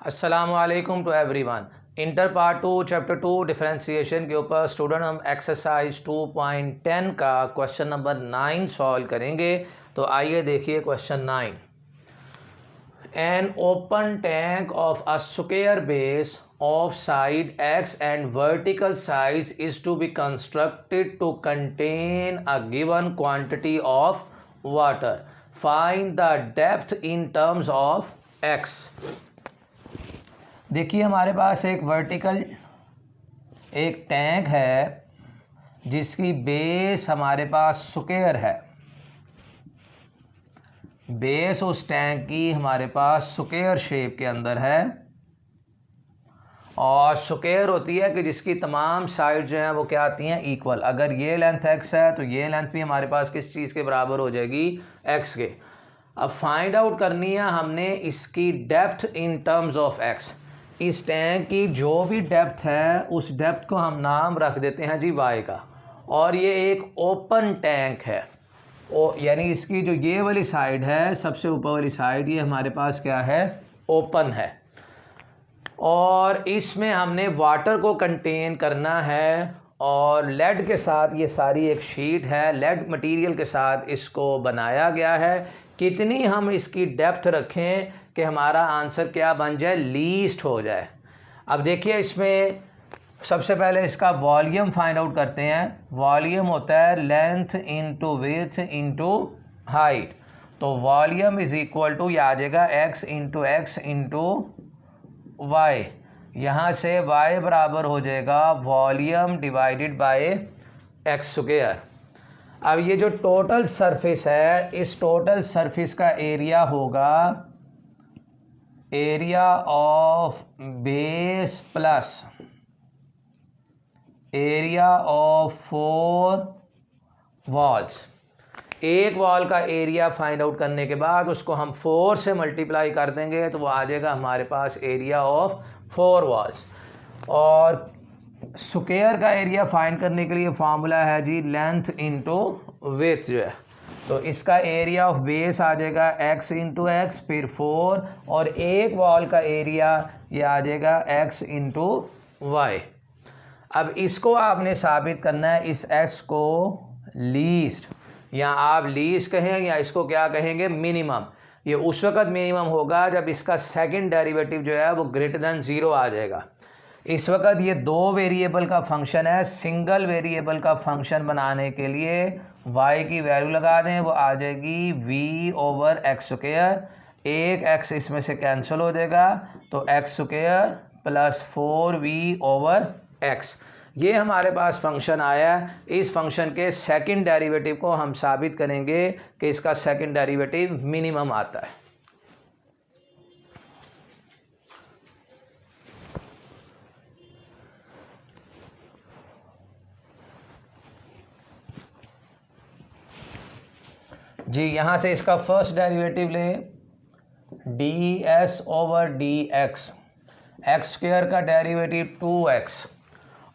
अस्सलामुअलैकुम to everyone. Inter part 2 chapter 2 differentiation के ऊपर स्टूडेंट हम एक्सरसाइज 2.10 का क्वेश्चन नंबर 9 सॉल्व करेंगे। तो आइए देखिए question 9। An open tank of a square base of side x and vertical size is to be constructed to contain a given quantity of water. Find the depth in terms of x. देखिए हमारे पास एक vertical एक tank है जिसकी base हमारे पास square है। Base उस tank की हमारे पास स्क्वायर शेप के अंदर है और स्क्वायर होती है कि जिसकी तमाम साइड जो हैं वो क्या आती हैं, इक्वल। अगर ये लेंथ x है तो ये लेंथ भी हमारे पास किस चीज़ के बराबर हो जाएगी, x के। अब फाइंड आउट करनी है हमने इसकी depth in terms of x। इस टैंक की जो भी डेप्थ है उस डेप्थ को हम नाम रख देते हैं जी y का। और ये एक ओपन टैंक है, यानी इसकी जो ये वाली साइड है, सबसे ऊपर वाली साइड, ये हमारे पास क्या है, ओपन है। और इसमें हमने वाटर को कंटेन करना है और लेड के साथ ये सारी एक शीट है, लेड मटेरियल के साथ इसको बनाया गया है। कितनी हम इसकी डेप्थ रखें कि हमारा आंसर क्या बन जाए, लीस्ट हो जाए। अब देखिए इसमें सबसे पहले इसका वॉल्यूम फाइंड आउट करते हैं। वॉल्यूम होता है length into width into height. तो वॉल्यूम इज इक्वल टू, यह आ जाएगा x into X into Y. यहाँ से y बराबर हो जाएगा volume divided by X square. अब ये जो टोटल सरफेस है, इस टोटल सरफेस का एरिया होगा area of base plus area of 4 walls. एक वॉल का एरिया फाइंड आउट करने के बाद उसको हम 4 से मल्टीप्लाई कर देंगे तो वो आ जाएगा हमारे पास एरिया ऑफ 4 वॉल्स। और स्क्वायर का एरिया फाइंड करने के लिए फार्मूला है जी लेंथ इंटू विड्थ जो है। तो इसका एरिया ऑफ बेस आ जाएगा x इंटू एक्स फिर 4, और एक वॉल का एरिया ये आ जाएगा x इंटू वाई। अब इसको आपने साबित करना है, इस s को लीस्ट, या आप लीस्ट कहें या इसको क्या कहेंगे, मिनिमम। ये उस वक्त मिनिमम होगा जब इसका सेकंड डेरिवेटिव जो है वो ग्रेटर देन 0 आ जाएगा। इस वक्त ये 2 वेरिएबल का फंक्शन है। सिंगल वेरिएबल का फंक्शन बनाने के लिए y की वैल्यू लगा दें, वो आ जाएगी v ओवर एक्स स्क्वायर। एक x इसमें से कैंसिल हो जाएगा तो x square plus 4v over x। ये हमारे पास फंक्शन आया। इस फंक्शन के सेकंड डेरिवेटिव को हम साबित करेंगे कि इसका सेकंड डेरिवेटिव मिनिमम आता है। जी यहाँ से इसका फर्स्ट डेरिवेटिव ले, ds over dx। X square का डेरिवेटिव 2x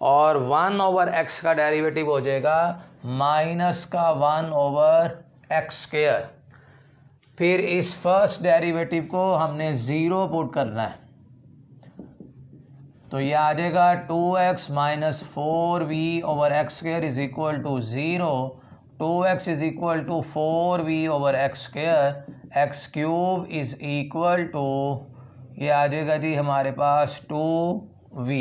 और 1 ओवर x का डेरिवेटिव हो जाएगा माइनस का 1 ओवर एक्स स्क्वायर। फिर इस फर्स्ट डेरिवेटिव को हमने 0 पुट करना है तो यह आ जाएगा 2x minus 4v over X square is equal to 0। 2x is equal to 4v over X square. X cube is equal to, ये आ जाएगा जी हमारे पास 2v।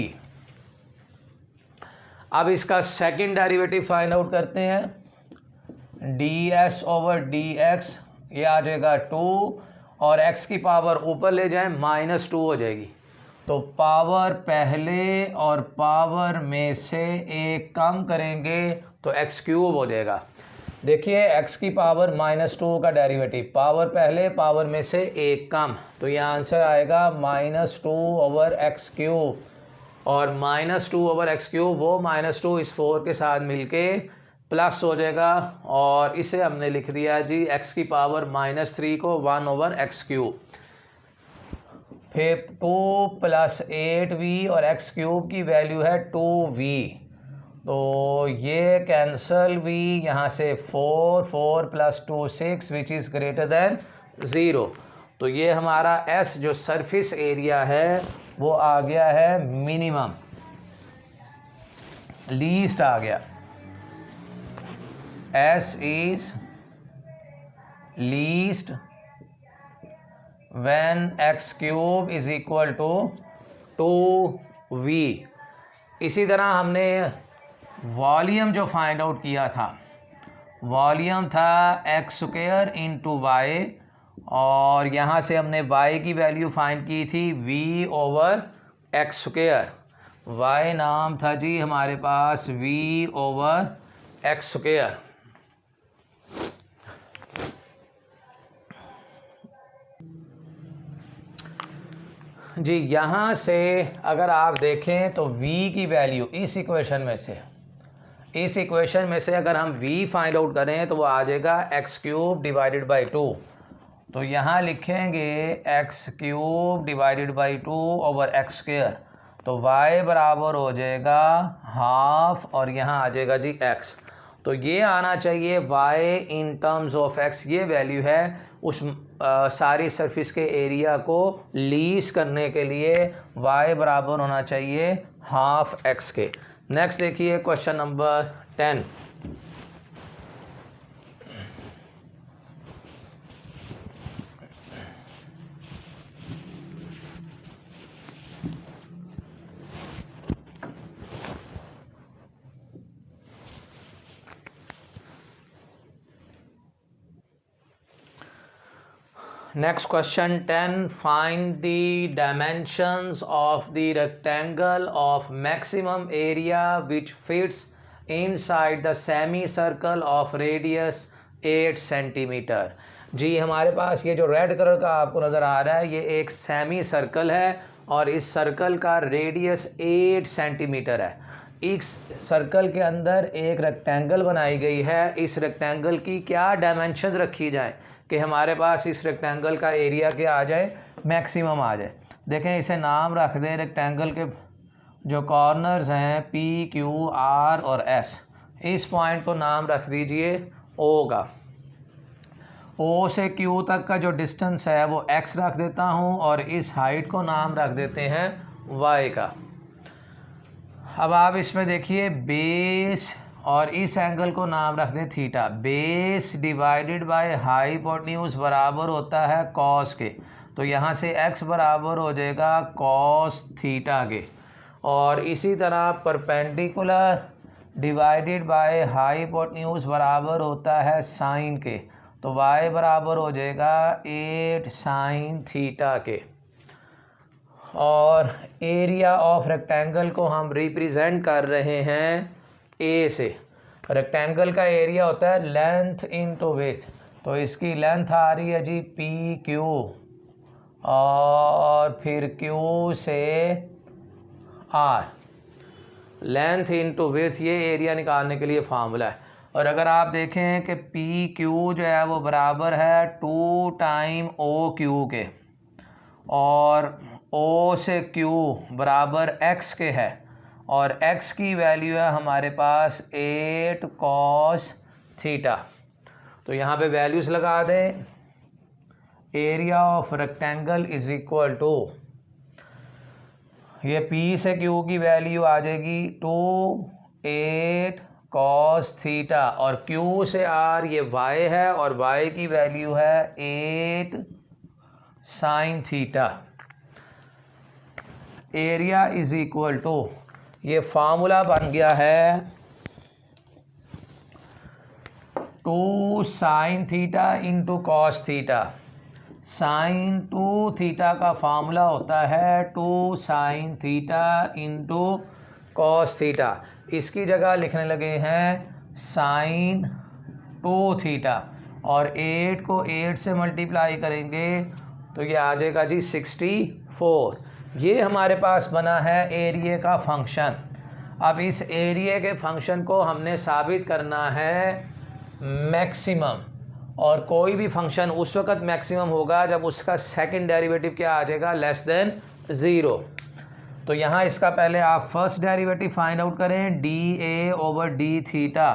अब इसका सेकंड डेरिवेटिव फाइंड आउट करते हैं। ds ओवर dx, ये आ जाएगा 2 और x की पावर ऊपर ले जाएं -2 हो जाएगी। तो पावर पहले और पावर में से एक कम करेंगे तो एक्स क्यूब हो जाएगा। देखिए x की पावर -2 का डेरिवेटिव, पावर पहले पावर में से एक कम, तो यह आंसर आएगा -2 ओवर एक्स क्यूब। और -2 ओवर एक्स क्यूब, वो -2 इस 4 के साथ मिलके प्लस हो जाएगा और इसे हमने लिख दिया जी x की पावर -3 को 1 ओवर एक्स क्यूब। फिर 2 प्लस 8v और एक्स क्यूब की वैल्यू है 2v, तो ये कैंसल v, यहाँ से 4 plus 2 6 which is greater than 0। तो ये हमारा एस जो सरफेस एरिया है वो आ गया है मिनिमम, लीस्ट आ गया, S is least when X cube is equal to 2v। इसी तरह हमने वॉल्यूम जो फाइंड आउट किया था, वॉल्यूम था एक्स स्क्वायर इंटू वाई, और यहाँ से हमने y की वैल्यू फाइंड की थी v over X square. y नाम था जी हमारे पास v ओवर एक्स स्क्वायर। जी यहाँ से अगर आप देखें तो v की वैल्यू इस इक्वेशन में से अगर हम v फाइंड आउट करें तो वो आ जाएगा एक्स क्यूब डिवाइडेड बाई 2। तो यहाँ लिखेंगे x cube divided by 2 over X square, तो y बराबर हो जाएगा हाफ और यहाँ आ जाएगा जी x। तो ये आना चाहिए y in terms of x, ये वैल्यू है उस सारी सरफेस के एरिया को लीज करने के लिए y बराबर होना चाहिए हाफ x के। नेक्स्ट देखिए question number 10। Next question 10. Find the dimensions of the rectangle of maximum area which fits inside the semicircle of radius 8 centimetre. जी हमारे पास ये जो रेड कलर का आपको नज़र आ रहा है ये एक सेमी सर्कल है और इस सर्कल का रेडियस 8 सेंटीमीटर है। इस सर्कल के अंदर एक रेक्टेंगल बनाई गई है। इस रेक्टेंगल की क्या डायमेंशन रखी जाए कि हमारे पास इस रेक्टेंगल का एरिया क्या आ जाए, मैक्सिमम आ जाए। देखें इसे नाम रख दें, रेक्टेंगल के जो कॉर्नर्स हैं P, Q, R और S, इस पॉइंट को नाम रख दीजिए O का। O से Q तक का जो डिस्टेंस है वो X रख देता हूँ और इस हाइट को नाम रख देते हैं Y का। अब आप इसमें देखिए बेस और इस एंगल को नाम रख दें theta. Base divided by hypotenuse बराबर होता है कॉस के, तो यहाँ से x बराबर हो जाएगा कॉस थीटा के। और इसी तरह परपेंडिकुलर डिवाइडेड बाय हाइपोटेन्यूज बराबर होता है साइन के, तो y बराबर हो जाएगा 8 साइन थीटा के। और एरिया ऑफ रेक्टेंगल को हम रिप्रेजेंट कर रहे हैं ए से। रेक्टेंगल का एरिया होता है लेंथ इनटू विड्थ, तो इसकी लेंथ आ रही है जी पी क्यू और फिर क्यू से आर, लेंथ इनटू विड्थ, ये एरिया निकालने के लिए फार्मूला है। और अगर आप देखें कि पी क्यू जो है वो बराबर है 2 टाइम ओ क्यू के, और ओ से क्यू बराबर एक्स के है, और x की वैल्यू है हमारे पास 8 कॉस थीटा। तो यहाँ पे वैल्यूज़ लगा दें। Area of rectangle is equal to, ये P से Q की वैल्यू आ जाएगी 8 कॉस थीटा, और Q से R ये y है और y की वैल्यू है 8 sine theta. Area is equal to, ये फार्मूला बन गया है 2 sine theta into cos theta. Sine 2 theta का फार्मूला होता है 2 sine theta into cos theta. इसकी जगह लिखने लगे हैं साइन 2 थीटा, और 8 को 8 से मल्टीप्लाई करेंगे तो ये आ जाएगा जी 64। ये हमारे पास बना है एरिया का फंक्शन। अब इस एरिया के फंक्शन को हमने साबित करना है मैक्सिमम, और कोई भी फंक्शन उस वक्त मैक्सिमम होगा जब उसका सेकंड डेरिवेटिव क्या आ जाएगा, लेस देन 0। तो यहाँ इसका पहले आप फर्स्ट डेरिवेटिव फाइंड आउट करें, D A over D theta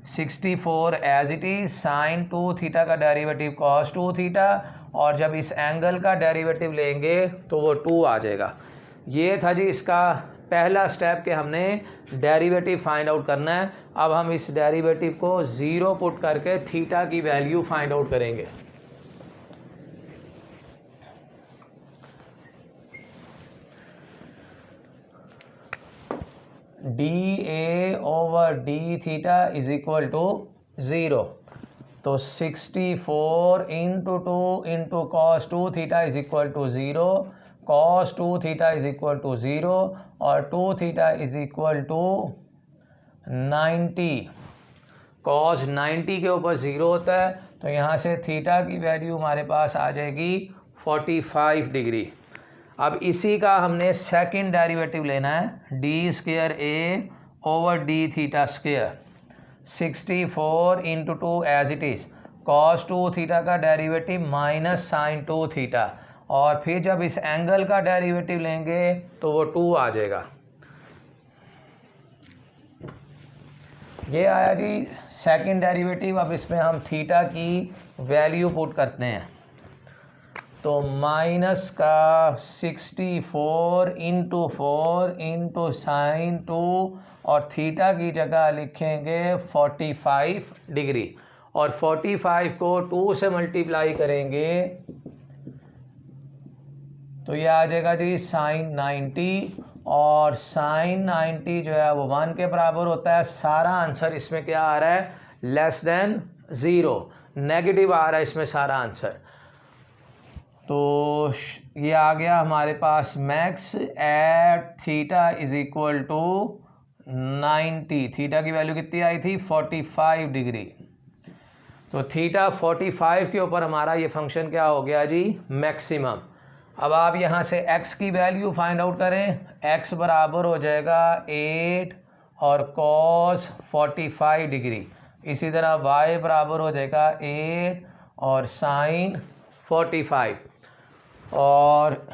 64 as it is, sine 2 theta का डेरिवेटिव कॉस 2 थीटा, और जब इस एंगल का डेरिवेटिव लेंगे तो वो 2 आ जाएगा। ये था जी इसका पहला स्टेप कि हमने डेरिवेटिव फाइंड आउट करना है। अब हम इस डेरिवेटिव को 0 पुट करके थीटा की वैल्यू फाइंड आउट करेंगे। dA/d is equal to 0। तो 64 into 2 into cos 2 theta is equal to 0, cos 2 theta is equal to 0 और 2 theta is equal to 90। Cos 90 के ऊपर 0 होता है, तो यहाँ से थीटा की वैल्यू हमारे पास आ जाएगी 45 डिग्री। अब इसी का हमने सेकंड डेरिवेटिव लेना है, d²a/d²। 64 into 2 as it is, cos 2 theta का डेरिवेटिव माइनस साइन 2 थीटा, और फिर जब इस एंगल का डेरिवेटिव लेंगे तो वो 2 आ जाएगा। ये आया जी सेकंड डेरिवेटिव। अब इसमें हम थीटा की वैल्यू पुट करते हैं, तो माइनस का 64 इंटू 4 इंटू साइन 2 और थीटा की जगह लिखेंगे 45 डिग्री, और 45 को 2 से मल्टीप्लाई करेंगे तो ये आ जाएगा जी साइन 90, और साइन 90 जो है वो 1 के बराबर होता है। सारा आंसर इसमें क्या आ रहा है, लेस देन 0, नेगेटिव आ रहा है इसमें सारा आंसर। तो ये आ गया हमारे पास max at theta is equal to 90। Theta की वैल्यू कितनी आई थी, 45 डिग्री। तो थीटा 45 के ऊपर हमारा ये फंक्शन क्या हो गया जी, मैक्सिमम। अब आप यहाँ से x की वैल्यू फाइंड आउट करें, x बराबर हो जाएगा 8 और cos 45 डिग्री। इसी तरह y बराबर हो जाएगा 8 और साइन 45, और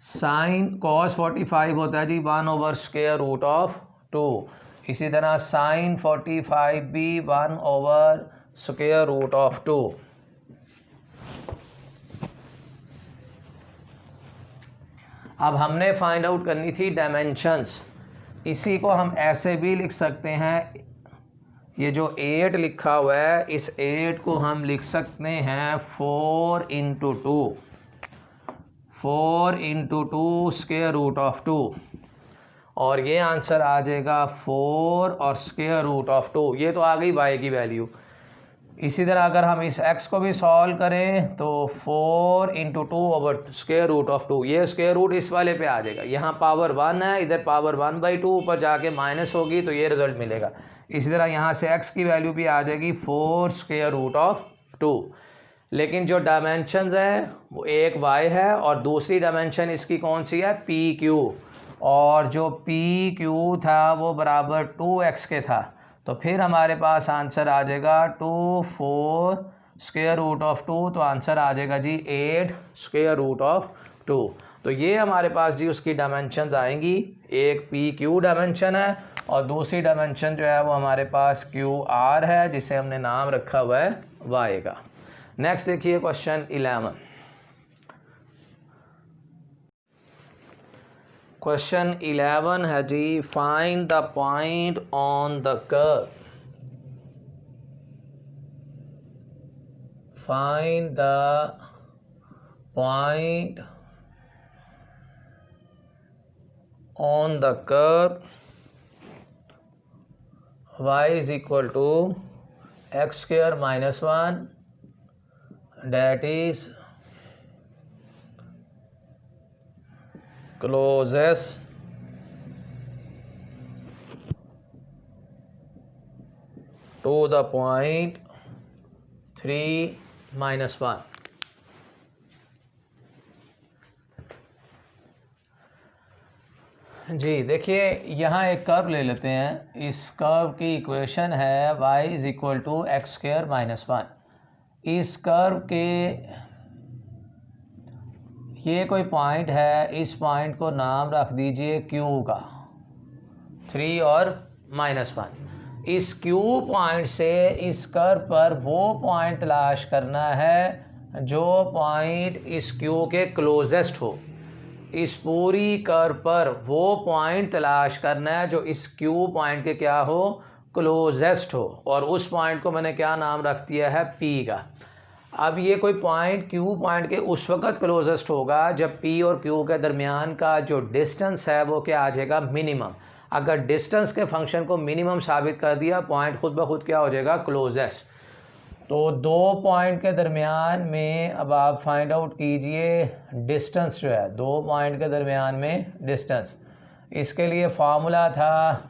साइन cos 45 होता है जी 1/√2। इसी तरह साइन 45 भी 1/√2। अब हमने फाइंड आउट करनी थी डायमेंशंस। इसी को हम ऐसे भी लिख सकते हैं, ये जो 8 लिखा हुआ है इस 8 को हम लिख सकते हैं 4 इंटू 2, 4 इंटू 2√2, और ये आंसर आ जाएगा 4 और √2। ये तो आ गई y की वैल्यू। इसी तरह अगर हम इस x को भी सॉल्व करें तो 4 इंटू 2/√2, ये स्क्वायर रूट इस वाले पे आ जाएगा। यहाँ पावर 1 है, इधर पावर 1/2, ऊपर जाके माइनस होगी तो ये रिजल्ट मिलेगा। इसी तरह यहाँ से x की वैल्यू भी आ जाएगी 4√2। लेकिन जो डायमेंशंस है वो एक y है और दूसरी डायमेंशन इसकी कौन सी है, PQ, और जो PQ था वो बराबर 2x के था। तो फिर हमारे पास आंसर आ जाएगा 4√2, तो आंसर आ जाएगा जी 8√2। तो ये हमारे पास जी उसकी डायमेंशंस आएंगी। एक PQ डायमेंशन है और दूसरी डायमेंशन जो है वो हमारे पास QR है, जिसे हमने नाम रखा हुआ है y का। नेक्स्ट देखिए क्वेश्चन 11। क्वेश्चन 11 है जी, find the point on the curve. Find the point on the curve y is equal to x² minus 1, that is closest to the point 3 minus 1। जी देखिए, यहाँ एक कर्व ले लेते हैं। इस कर्व की इक्वेशन है y is equal to x² minus 1। इस कर्व के ये कोई पॉइंट है, इस पॉइंट को नाम रख दीजिए Q का, 3 और -1। इस क्यू पॉइंट से इस कर्व पर वो पॉइंट तलाश करना है जो पॉइंट इस क्यू के क्लोजेस्ट हो। इस पूरी कर्व पर वो पॉइंट तलाश करना है जो इस क्यू पॉइंट के क्या हो, क्लोजेस्ट हो, और उस पॉइंट को मैंने क्या नाम रख दिया है, पी का। अब ये कोई पॉइंट क्यू पॉइंट के उस वक्त क्लोजेस्ट होगा जब पी और क्यू के दरमियान का जो डिस्टेंस है वो क्या आ जाएगा, मिनिमम। अगर डिस्टेंस के फंक्शन को मिनिमम साबित कर दिया, पॉइंट खुद ब खुद क्या हो जाएगा, क्लोजेस्ट। तो दो पॉइंट के दरमियान में अब आप फाइंड आउट कीजिए डिस्टेंस जो है, दो पॉइंट के दरमियान में डिस्टेंस। इसके लिए फार्मूला था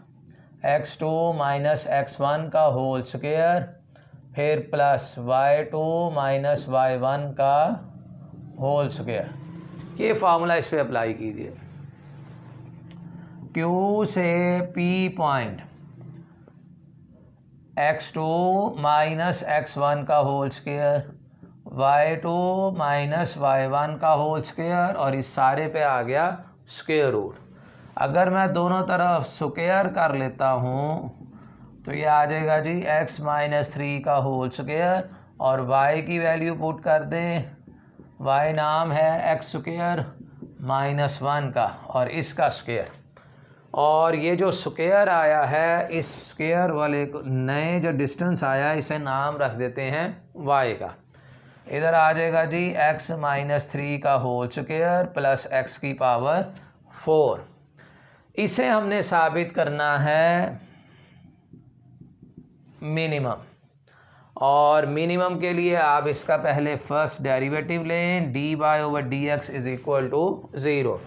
x2 माइनस x1 का होल स्क्वायर, फिर प्लस y2 माइनस y1 का होल स्क्वायर। ये फार्मूला इस पर अप्लाई कीजिए। Q से P point x2 minus x1 का whole square, y2 minus y1 का होल स्क्वायर, और इस सारे पे आ गया स्क्वायर रूट। अगर मैं दोनों तरफ स्क्वायर कर लेता हूँ तो ये आ जाएगा जी x माइनस 3 का होल स्क्वायर, और y की वैल्यू पुट कर दें, y नाम है x स्क्वायर माइनस 1 का और इसका स्क्वायर। और ये जो स्क्वायर आया है, इस स्क्वायर वाले को नए जो डिस्टेंस आया है इसे नाम रख देते हैं y का। इधर आ जाएगा जी x माइनस 3 का होल स्क्वायर प्लस x की पावर 4। इसे हमने साबित करना है मिनिमम, और मिनिमम के लिए आप इसका पहले फर्स्ट डेरिवेटिव लें, dy over D X is equal to 0।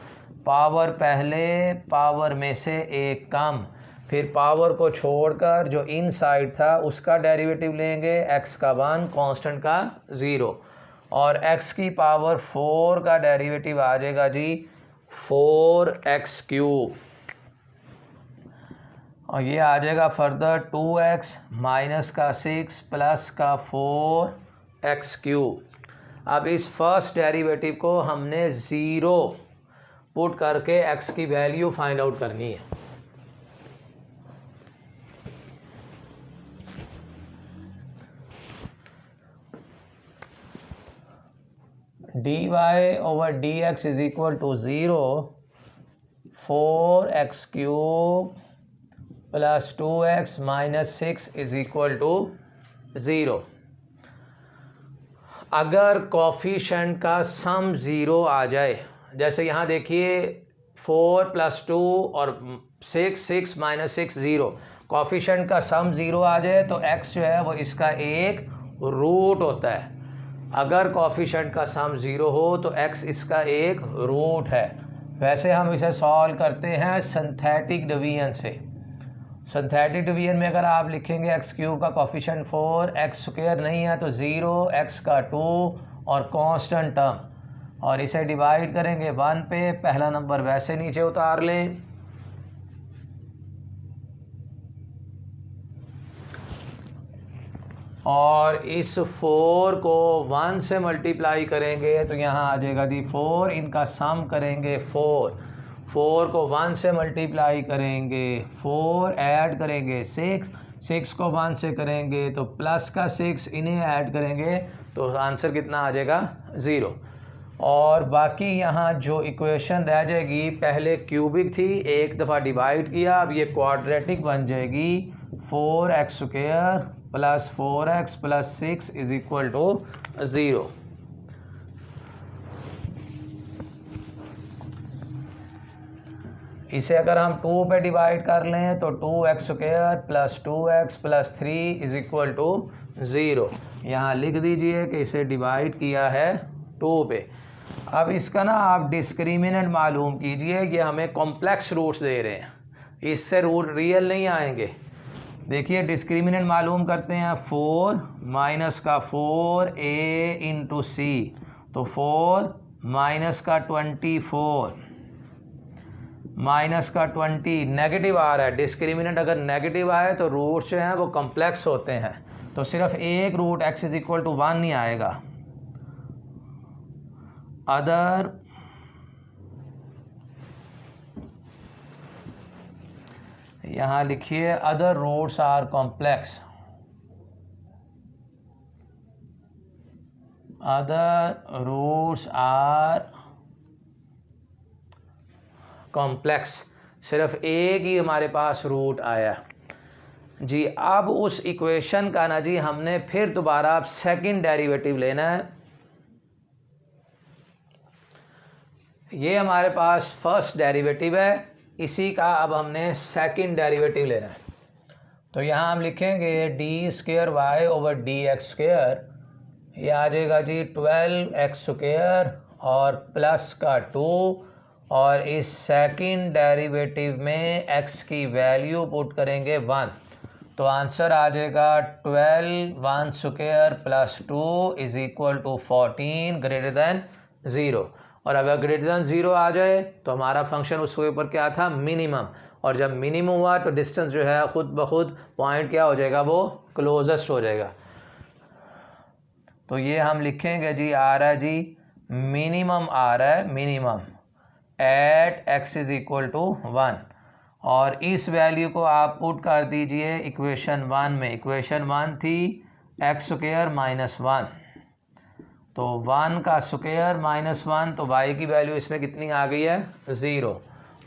Power पहले, पावर में से एक कम, फिर पावर को छोड़कर जो इनसाइड था उसका डेरिवेटिव लेंगे, x का 1, कांस्टेंट का 0, और x की पावर 4 का डेरिवेटिव आ जाएगा जी 4x क्यूब, और ये आ जाएगा फर्दर 2x माइनस का 6 प्लस का 4x क्यूब। अब इस फर्स्ट डेरिवेटिव को हमने 0 पुट करके x की वैल्यू फाइंड आउट करनी है। dy over D X is equal to 0, 4x cube plus 2x minus 6 is equal to 0। अगर कोफिशिएंट का सम 0 आ जाए, जैसे यहाँ देखिए 4 प्लस 2 और 6 माइनस 6 0, कोफिशिएंट का सम 0 आ जाए तो x जो है वो इसका एक रूट होता है। अगर कोफिशिएंट का सम 0 हो तो x इसका एक रूट है। वैसे हम इसे सॉल्व करते हैं सिंथेटिक डिवीजन से। सिंथेटिक डिवीजन में अगर आप लिखेंगे x क्यूब का कोफिशिएंट 4, x स्क्वायर नहीं है तो 0, x का 2 और कांस्टेंट टर्म, और इसे डिवाइड करेंगे 1 पे, पहला नंबर वैसे नीचे उतार लें, और इस 4 को 1 से मल्टीप्लाई करेंगे तो यहाँ आ जाएगा जी 4, इनका सम करेंगे 4 को 1 से मल्टीप्लाई करेंगे 4, ऐड करेंगे 6 को 1 से करेंगे तो प्लस का 6, इन्हें ऐड करेंगे तो आंसर कितना आ जाएगा 0। और बाकी यहाँ जो इक्वेशन रह जाएगी, पहले क्यूबिक थी, एक दफ़ा डिवाइड किया, अब ये क्वाड्रेटिक बन जाएगी 4x square plus 4x plus 6 is equal to 0। इसे अगर हम 2 पे डिवाइड कर लें तो 2x square plus 2x plus 3 is equal to 0। यहाँ लिख दीजिए कि इसे डिवाइड किया है 2 पे। अब इसका ना आप डिस्क्रिमिनेंट मालूम कीजिए, ये हमें कॉम्प्लेक्स रूट्स दे रहे हैं, इससे रूट रियल नहीं आएंगे। देखिए डिस्क्रिमिनेंट मालूम करते हैं, 4 माइनस का 4a इंटू सी, तो 4 माइनस का 24 माइनस का 20, नेगेटिव आ रहा है। डिस्क्रिमिनेंट अगर नेगेटिव आए तो रूट्स जो हैं वो कॉम्प्लेक्स होते हैं, तो सिर्फ एक root x is equal to 1 नहीं आएगा, अदर यहाँ लिखिए other roots are complex, other roots are complex, सिर्फ एक ही हमारे पास रूट आया जी। अब उस इक्वेशन का ना जी हमने फिर दोबारा सेकंड डेरिवेटिव लेना है। ये हमारे पास फर्स्ट डेरिवेटिव है, इसी का अब हमने सेकंड डेरिवेटिव लेना है। तो यहाँ हम लिखेंगे D square Y over D X square, ये आ जाएगा जी 12x स्क्वेयर और प्लस का 2, और इस सेकंड डेरिवेटिव में x की वैल्यू पुट करेंगे 1, तो आंसर आ जाएगा 12 1 square plus 2 is equal to 14 greater than 0। और अगर ग्रेटर दैन 0 आ जाए तो हमारा फंक्शन उसके ऊपर क्या था, मिनिमम, और जब मिनिमम हुआ तो डिस्टेंस जो है खुद ब खुद पॉइंट क्या हो जाएगा, वो क्लोजेस्ट हो जाएगा। तो ये हम लिखेंगे जी, आ रहा है जी मिनिमम, आ रहा है minimum at x is equal to 1, और इस वैल्यू को आप पुट कर दीजिए इक्वेशन 1 में। इक्वेशन 1 थी x स्क्वेयर माइनस 1, तो 1 का स्क्वेयर माइनस 1, तो y की वैल्यू इसमें कितनी आ गई है, 0।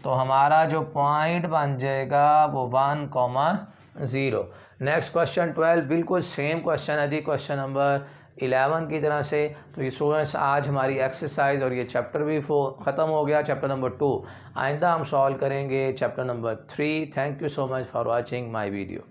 तो हमारा जो पॉइंट बन जाएगा वो 1,0। नेक्स्ट क्वेश्चन 12 बिल्कुल सेम क्वेश्चन है जी, क्वेश्चन नंबर 11 की तरह से। तो ये स्टूडेंट्स आज हमारी एक्सरसाइज और ये चैप्टर भी ख़त्म हो गया, चैप्टर नंबर 2। आइंदा हम सॉल्व करेंगे chapter number 3। Thank you so much for watching my video.